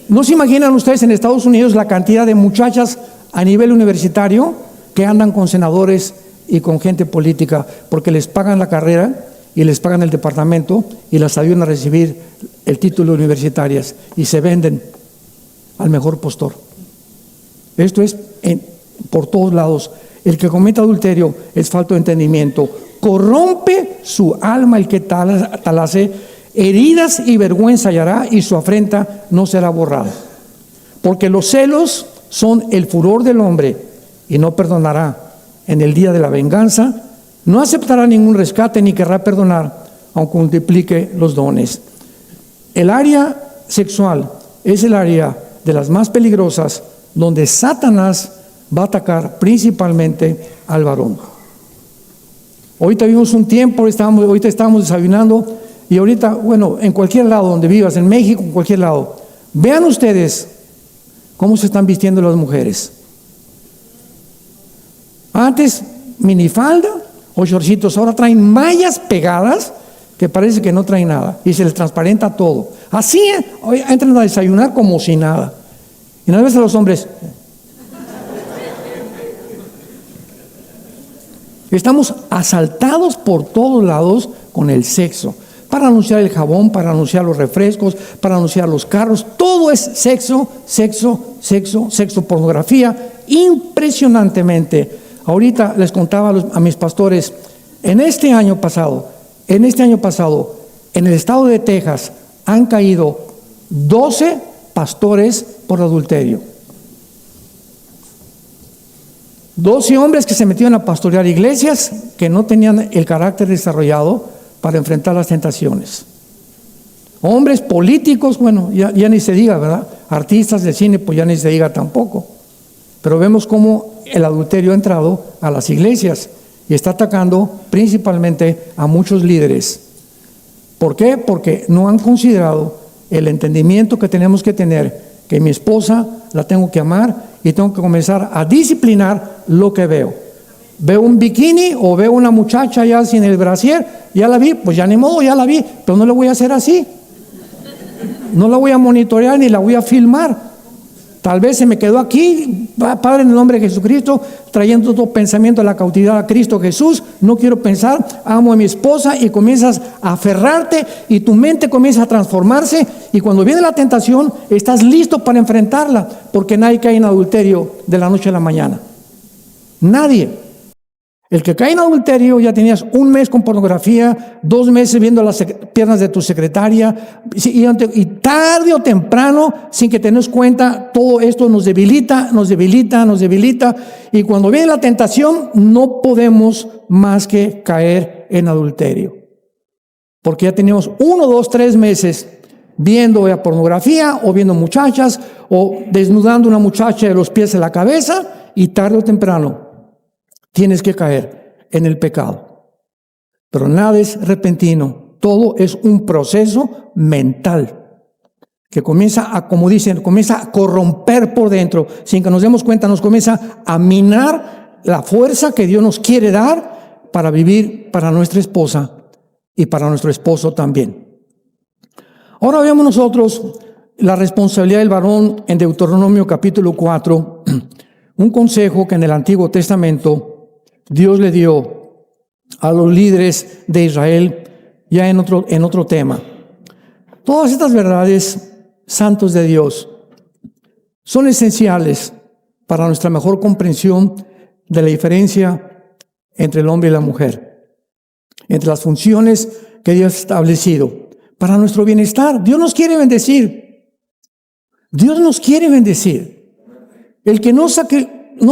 ¿No se imaginan ustedes en Estados Unidos la cantidad de muchachas a nivel universitario que andan con senadores y con gente política, porque les pagan la carrera y les pagan el departamento y las ayudan a recibir el título universitarias, y se venden al mejor postor? Esto es por todos lados. El que comete adulterio es falto de entendimiento. Corrompe su alma el que tal hace, heridas y vergüenza hallará, y su afrenta no será borrada. Porque los celos son el furor del hombre, y no perdonará en el día de la venganza. No aceptará ningún rescate, ni querrá perdonar, aunque multiplique los dones. El área sexual es el área de las más peligrosas, donde Satanás va a atacar principalmente al varón. Ahorita vivimos un tiempo, ahorita estábamos desayunando, y ahorita, bueno, en cualquier lado donde vivas, en México, en cualquier lado, vean ustedes cómo se están vistiendo las mujeres. Antes minifalda o shortcitos, ahora traen mallas pegadas que parece que no traen nada, y se les transparenta todo. Así entran a desayunar como si nada. Y una vez a los hombres, estamos asaltados por todos lados con el sexo, para anunciar el jabón, para anunciar los refrescos, para anunciar los carros. Todo es sexo, sexo, sexo, sexo, pornografía, impresionantemente. Ahorita les contaba a mis pastores, en este año pasado, en el estado de Texas han caído 12 pastores por adulterio. 12 hombres que se metieron a pastorear iglesias que no tenían el carácter desarrollado para enfrentar las tentaciones. Hombres políticos, bueno, ya ni se diga, ¿verdad? Artistas de cine, pues ya ni se diga tampoco. Pero vemos cómo el adulterio ha entrado a las iglesias y está atacando principalmente a muchos líderes. ¿Por qué? Porque no han considerado el entendimiento que tenemos que tener, que mi esposa la tengo que amar y tengo que comenzar a disciplinar lo que veo. Veo un bikini o veo una muchacha ya sin el brasier, ya la vi, pues ya ni modo, ya la vi, pero no le voy a hacer así. No la voy a monitorear ni la voy a filmar. Tal vez se me quedó aquí, Padre, en el nombre de Jesucristo, trayendo todo pensamiento a la cautividad a Cristo Jesús. No quiero pensar, amo a mi esposa, y comienzas a aferrarte y tu mente comienza a transformarse, y cuando viene la tentación estás listo para enfrentarla, porque nadie cae en adulterio de la noche a la mañana. Nadie. El que cae en adulterio, ya tenías un mes con pornografía, 2 meses viendo las piernas de tu secretaria, y tarde o temprano, sin que te des cuenta, todo esto nos debilita, y cuando viene la tentación, no podemos más que caer en adulterio. Porque ya tenemos 1, 2, 3 meses viendo pornografía, o viendo muchachas, o desnudando a una muchacha de los pies a la cabeza, y tarde o temprano tienes que caer en el pecado. Pero nada es repentino, todo es un proceso mental que comienza a, como dicen, comienza a corromper por dentro, sin que nos demos cuenta, nos comienza a minar la fuerza que Dios nos quiere dar para vivir para nuestra esposa y para nuestro esposo también. Ahora veamos nosotros la responsabilidad del varón en Deuteronomio capítulo 4, un consejo que en el Antiguo Testamento Dios le dio a los líderes de Israel ya en otro tema. Todas estas verdades, santos de Dios, son esenciales para nuestra mejor comprensión de la diferencia entre el hombre y la mujer, entre las funciones que Dios ha establecido para nuestro bienestar. Dios nos quiere bendecir. Dios nos quiere bendecir. El que no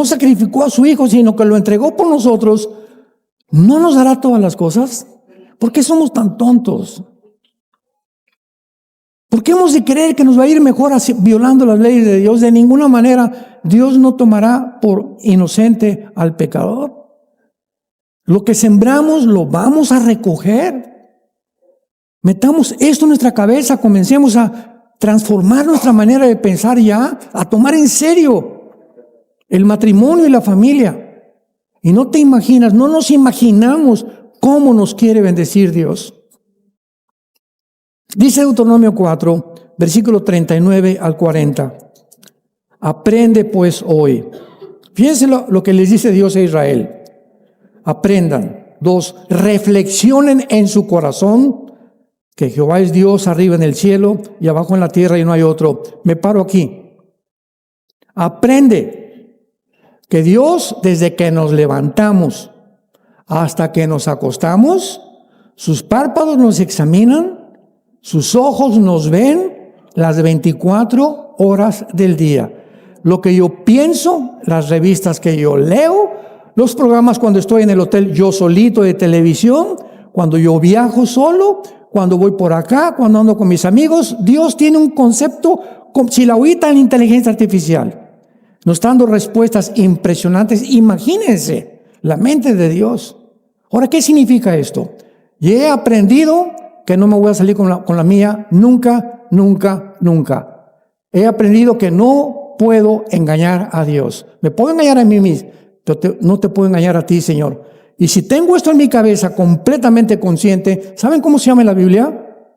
sacrificó a su hijo, sino que lo entregó por nosotros, ¿no nos dará todas las cosas? ¿Por qué somos tan tontos? ¿Por qué hemos de creer que nos va a ir mejor así, violando las leyes de Dios? De ninguna manera. Dios no tomará por inocente al pecador. Lo que sembramos lo vamos a recoger. Metamos esto en nuestra cabeza, comencemos a transformar nuestra manera de pensar ya, a tomar en serio el matrimonio y la familia. Y no te imaginas, no nos imaginamos cómo nos quiere bendecir Dios. Dice Deuteronomio 4, versículo 39 al 40. Aprende pues hoy. Fíjense lo que les dice Dios a Israel. Aprendan. 2, reflexionen en su corazón que Jehová es Dios arriba en el cielo y abajo en la tierra y no hay otro. Me paro aquí. Aprende que Dios, desde que nos levantamos hasta que nos acostamos, sus párpados nos examinan, sus ojos nos ven las 24 horas del día. Lo que yo pienso, las revistas que yo leo, los programas cuando estoy en el hotel yo solito de televisión, cuando yo viajo solo, cuando voy por acá, cuando ando con mis amigos. Dios tiene un concepto, como si la oíta en la inteligencia artificial. Nos está dando respuestas impresionantes. Imagínense la mente de Dios. Ahora, ¿qué significa esto? Y he aprendido que no me voy a salir con la mía nunca, nunca, nunca. He aprendido que no puedo engañar a Dios. Me puedo engañar a mí mismo, pero no te puedo engañar a ti, Señor. Y si tengo esto en mi cabeza completamente consciente, ¿saben cómo se llama en la Biblia?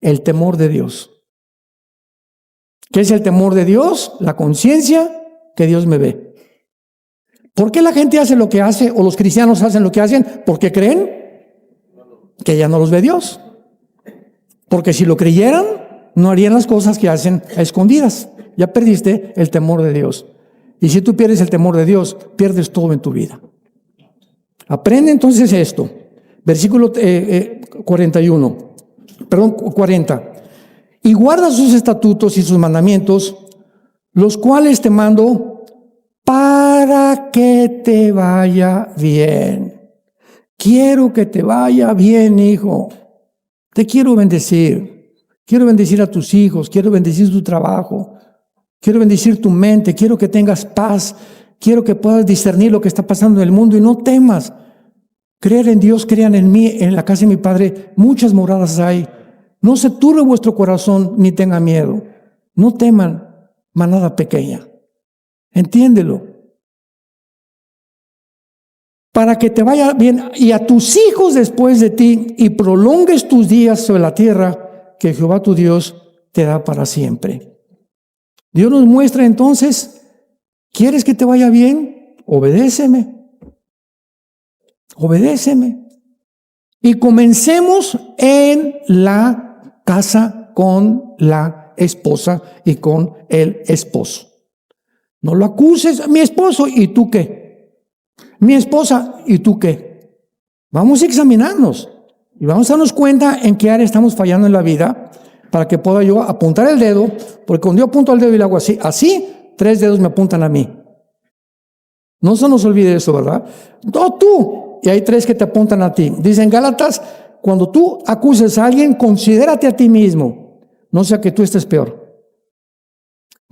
El temor de Dios. ¿Qué es el temor de Dios? La conciencia que Dios me ve. ¿Por qué la gente hace lo que hace o los cristianos hacen lo que hacen? Porque creen que ya no los ve Dios. Porque si lo creyeran, no harían las cosas que hacen a escondidas. Ya perdiste el temor de Dios. Y si tú pierdes el temor de Dios, pierdes todo en tu vida. Aprende entonces esto. Versículo 40. Y guarda sus estatutos y sus mandamientos, los cuales te mando para que te vaya bien. Quiero que te vaya bien, hijo. Te quiero bendecir. Quiero bendecir a tus hijos. Quiero bendecir tu trabajo. Quiero bendecir tu mente. Quiero que tengas paz. Quiero que puedas discernir lo que está pasando en el mundo y no temas. Creer en Dios, crean en mí. En la casa de mi Padre muchas moradas hay. No se turbe vuestro corazón ni tenga miedo. No teman, manada pequeña. Entiéndelo. Para que te vaya bien y a tus hijos después de ti y prolongues tus días sobre la tierra que Jehová tu Dios te da para siempre. Dios nos muestra entonces, ¿quieres que te vaya bien? Obedéceme. Obedéceme. Y comencemos en la casa con la esposa y con el esposo. No lo acuses, mi esposo, ¿y tú qué? Mi esposa, ¿y tú qué? Vamos a examinarnos y vamos a darnos cuenta en qué área estamos fallando en la vida para que pueda yo apuntar el dedo, porque cuando yo apunto el dedo y lo hago así, 3 dedos me apuntan a mí. No se nos olvide eso, ¿verdad? No, tú, y hay 3 que te apuntan a ti. Dicen Gálatas, cuando tú acuses a alguien, considérate a ti mismo, no sea que tú estés peor.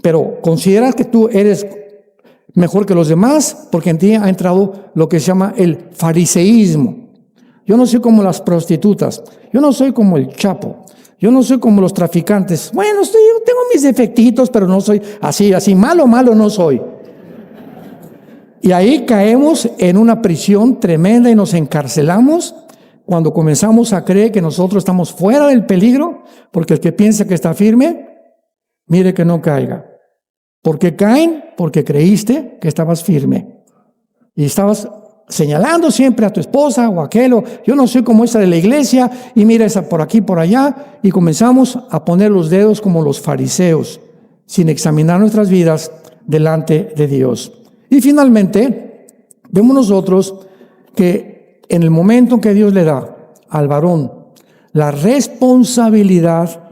Pero considera que tú eres mejor que los demás, porque en ti ha entrado lo que se llama el fariseísmo. Yo no soy como las prostitutas, yo no soy como el Chapo, yo no soy como los traficantes. Bueno, yo tengo mis defectitos, pero no soy así, malo no soy. Y ahí caemos en una prisión tremenda y nos encarcelamos cuando comenzamos a creer que nosotros estamos fuera del peligro, porque el que piensa que está firme, mire que no caiga. ¿Por qué caen? Porque creíste que estabas firme. Y estabas señalando siempre a tu esposa o a aquel, yo no soy como esa de la iglesia, y mira esa por aquí, por allá, y comenzamos a poner los dedos como los fariseos, sin examinar nuestras vidas delante de Dios. Y finalmente, vemos nosotros que en el momento en que Dios le da al varón la responsabilidad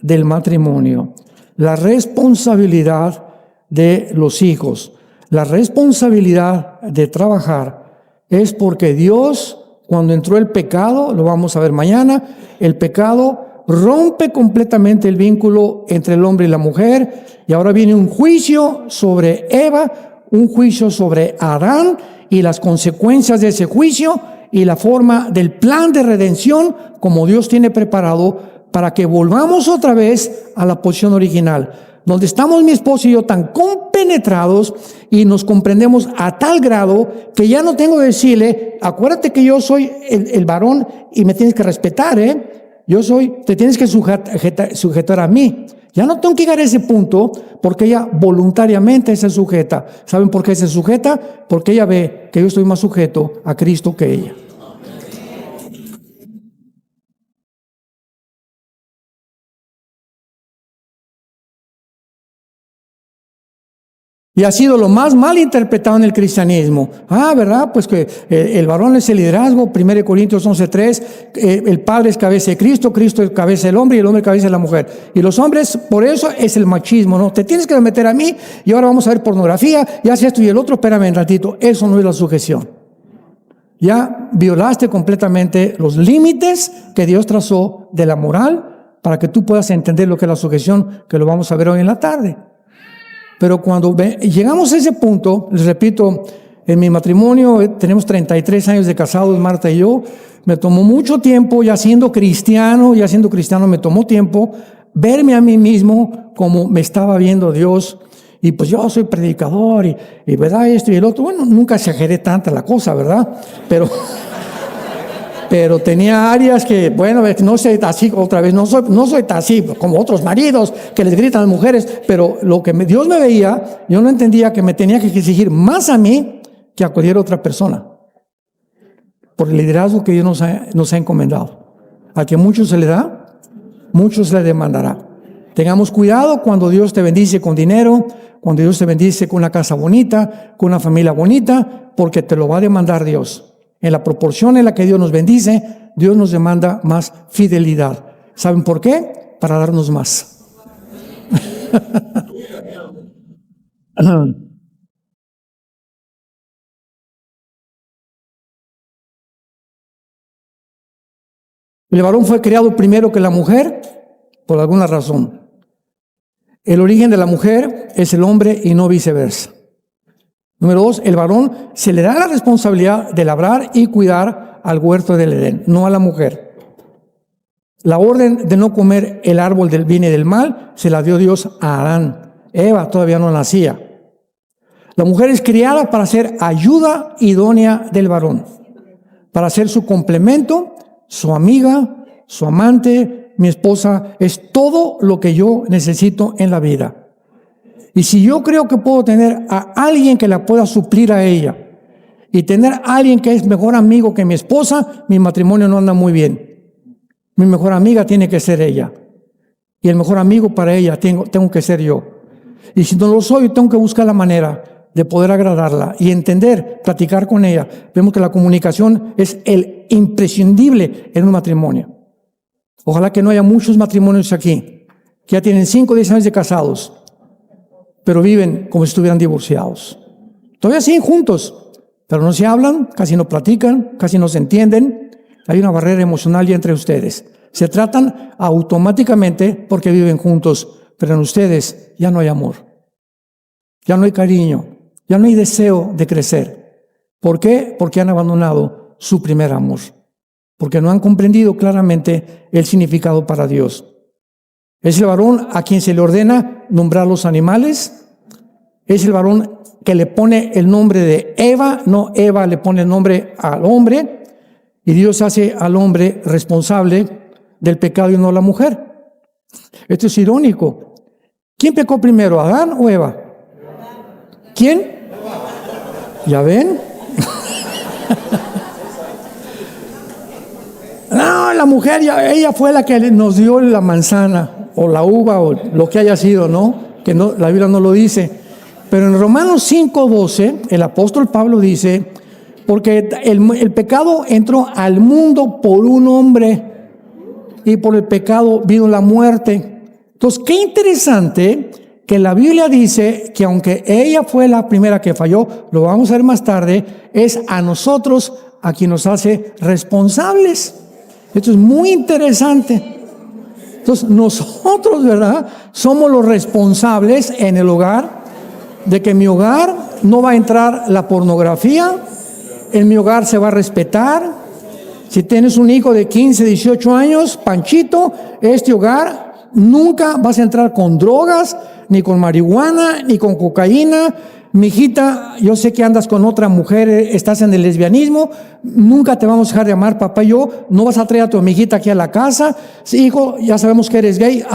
del matrimonio, la responsabilidad de los hijos, la responsabilidad de trabajar, es porque Dios, cuando entró el pecado, lo vamos a ver mañana, el pecado rompe completamente el vínculo entre el hombre y la mujer, y ahora viene un juicio sobre Eva, un juicio sobre Adán, y las consecuencias de ese juicio, y la forma del plan de redención, como Dios tiene preparado, para que volvamos otra vez a la posición original, donde estamos mi esposo y yo tan compenetrados y nos comprendemos a tal grado que ya no tengo que decirle, acuérdate que yo soy el varón y me tienes que respetar, te tienes que sujetar a mí. Ya no tengo que llegar a ese punto porque ella voluntariamente se sujeta. ¿Saben por qué se sujeta? Porque ella ve que yo estoy más sujeto a Cristo que ella. Y ha sido lo más mal interpretado en el cristianismo. ¿Verdad? Pues que el varón es el liderazgo, 1 Corintios 11:3, el padre es cabeza de Cristo, Cristo es cabeza del hombre y el hombre es cabeza de la mujer. Y los hombres, por eso es el machismo, ¿no? Te tienes que meter a mí y ahora vamos a ver pornografía, y hace esto y el otro, espérame un ratito. Eso no es la sujeción. Ya violaste completamente los límites que Dios trazó de la moral para que tú puedas entender lo que es la sujeción, que lo vamos a ver hoy en la tarde. Pero cuando llegamos a ese punto, les repito, en mi matrimonio tenemos 33 años de casados, Marta y yo, me tomó mucho tiempo, ya siendo cristiano me tomó tiempo verme a mí mismo como me estaba viendo Dios. Y pues yo soy predicador y verdad esto y el otro. Bueno, nunca exageré tanta la cosa, ¿verdad? Pero tenía áreas que, bueno, no soy así, otra vez, no soy así como otros maridos que les gritan a las mujeres, pero lo que Dios me veía, yo no entendía que me tenía que exigir más a mí que a cualquier otra persona, por el liderazgo que Dios nos ha encomendado. Al que mucho se le da, mucho se le demandará. Tengamos cuidado cuando Dios te bendice con dinero, cuando Dios te bendice con una casa bonita, con una familia bonita, porque te lo va a demandar Dios. En la proporción en la que Dios nos bendice, Dios nos demanda más fidelidad. ¿Saben por qué? Para darnos más. El varón fue creado primero que la mujer, por alguna razón. El origen de la mujer es el hombre y no viceversa. Número 2, el varón se le da la responsabilidad de labrar y cuidar al huerto del Edén, no a la mujer. La orden de no comer el árbol del bien y del mal se la dio Dios a Adán. Eva todavía no nacía. La mujer es criada para ser ayuda idónea del varón, para ser su complemento, su amiga, su amante, mi esposa. Es todo lo que yo necesito en la vida. Y si yo creo que puedo tener a alguien que la pueda suplir a ella y tener a alguien que es mejor amigo que mi esposa, mi matrimonio no anda muy bien. Mi mejor amiga tiene que ser ella. Y el mejor amigo para ella tengo que ser yo. Y si no lo soy, tengo que buscar la manera de poder agradarla y entender, platicar con ella. Vemos que la comunicación es el imprescindible en un matrimonio. Ojalá que no haya muchos matrimonios aquí que ya tienen 5 o 10 años de casados, pero viven como si estuvieran divorciados. Todavía siguen juntos, pero no se hablan, casi no platican, casi no se entienden. Hay una barrera emocional ya entre ustedes. Se tratan automáticamente porque viven juntos, pero en ustedes ya no hay amor, ya no hay cariño, ya no hay deseo de crecer. ¿Por qué? Porque han abandonado su primer amor, porque no han comprendido claramente el significado para Dios. Es el varón a quien se le ordena nombrar los animales. Es el varón que le pone el nombre de Eva, no Eva le pone el nombre al hombre. Y Dios hace al hombre responsable del pecado y no la mujer. Esto es irónico. ¿Quién pecó primero, Adán o Eva? ¿Quién? ¿Ya ven? No, la mujer, ella fue la que nos dio la manzana o la uva o lo que haya sido, ¿no? Que no, la Biblia no lo dice. Pero en Romanos 5:12, el apóstol Pablo dice: porque el pecado entró al mundo por un hombre y por el pecado vino la muerte. Entonces, qué interesante que la Biblia dice que aunque ella fue la primera que falló, lo vamos a ver más tarde, es a nosotros a quien nos hace responsables. Esto es muy interesante. Entonces, nosotros, ¿verdad?, somos los responsables en el hogar de que en mi hogar no va a entrar la pornografía. En mi hogar se va a respetar. Si tienes un hijo de 15, 18 años, Panchito, este hogar nunca vas a entrar con drogas, ni con marihuana, ni con cocaína. Mijita, yo sé que andas con otra mujer, estás en el lesbianismo, nunca te vamos a dejar de amar, papá y yo. No vas a traer a tu amiguita aquí a la casa. Sí, hijo, ya sabemos que eres gay,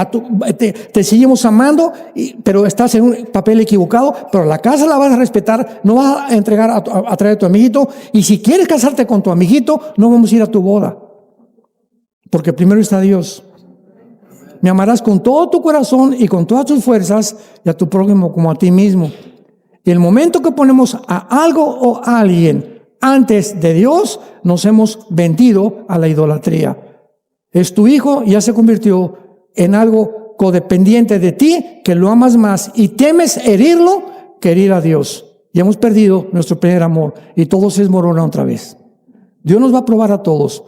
te seguimos amando, pero estás en un papel equivocado. Pero la casa la vas a respetar, no vas a entregar a traer a tu amiguito. Y si quieres casarte con tu amiguito, no vamos a ir a tu boda, porque primero está Dios. Me amarás con todo tu corazón y con todas tus fuerzas, y a tu prójimo como a ti mismo. Y el momento que ponemos a algo o a alguien antes de Dios, nos hemos vendido a la idolatría. Es tu hijo, ya se convirtió en algo codependiente de ti, que lo amas más y temes herirlo que herir a Dios. Y hemos perdido nuestro primer amor y todo se desmorona otra vez. Dios nos va a probar a todos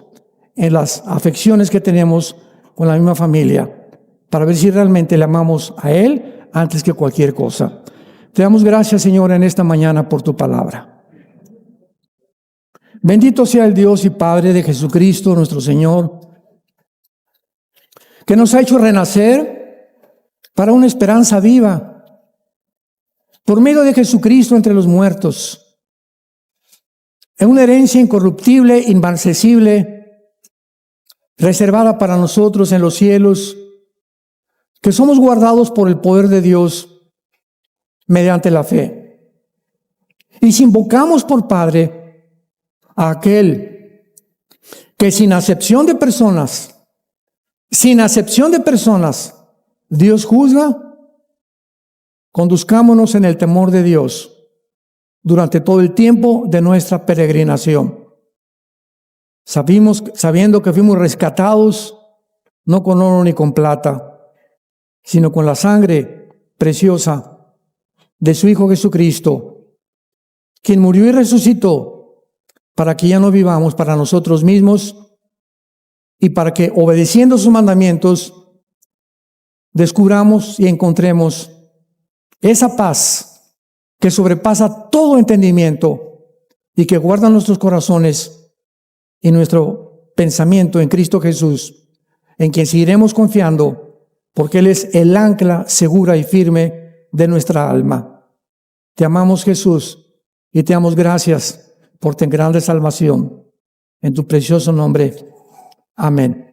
en las afecciones que tenemos con la misma familia, para ver si realmente le amamos a Él antes que cualquier cosa. Te damos gracias, Señor, en esta mañana por tu palabra. Bendito sea el Dios y Padre de Jesucristo, nuestro Señor, que nos ha hecho renacer para una esperanza viva, por medio de Jesucristo entre los muertos, en una herencia incorruptible, inmarcesible, reservada para nosotros en los cielos, que somos guardados por el poder de Dios mediante la fe. Y si invocamos por Padre a aquel que sin acepción de personas, Dios juzga, conduzcámonos en el temor de Dios durante todo el tiempo de nuestra peregrinación, sabiendo que fuimos rescatados no con oro ni con plata, sino con la sangre preciosa de su Hijo Jesucristo, quien murió y resucitó para que ya no vivamos para nosotros mismos y para que, obedeciendo sus mandamientos, descubramos y encontremos esa paz que sobrepasa todo entendimiento y que guarda nuestros corazones y nuestro pensamiento en Cristo Jesús. en quien seguiremos confiando, porque Él es el ancla segura y firme de nuestra alma. Te amamos, Jesús, y te damos gracias por tan grande salvación. En tu precioso nombre. Amén.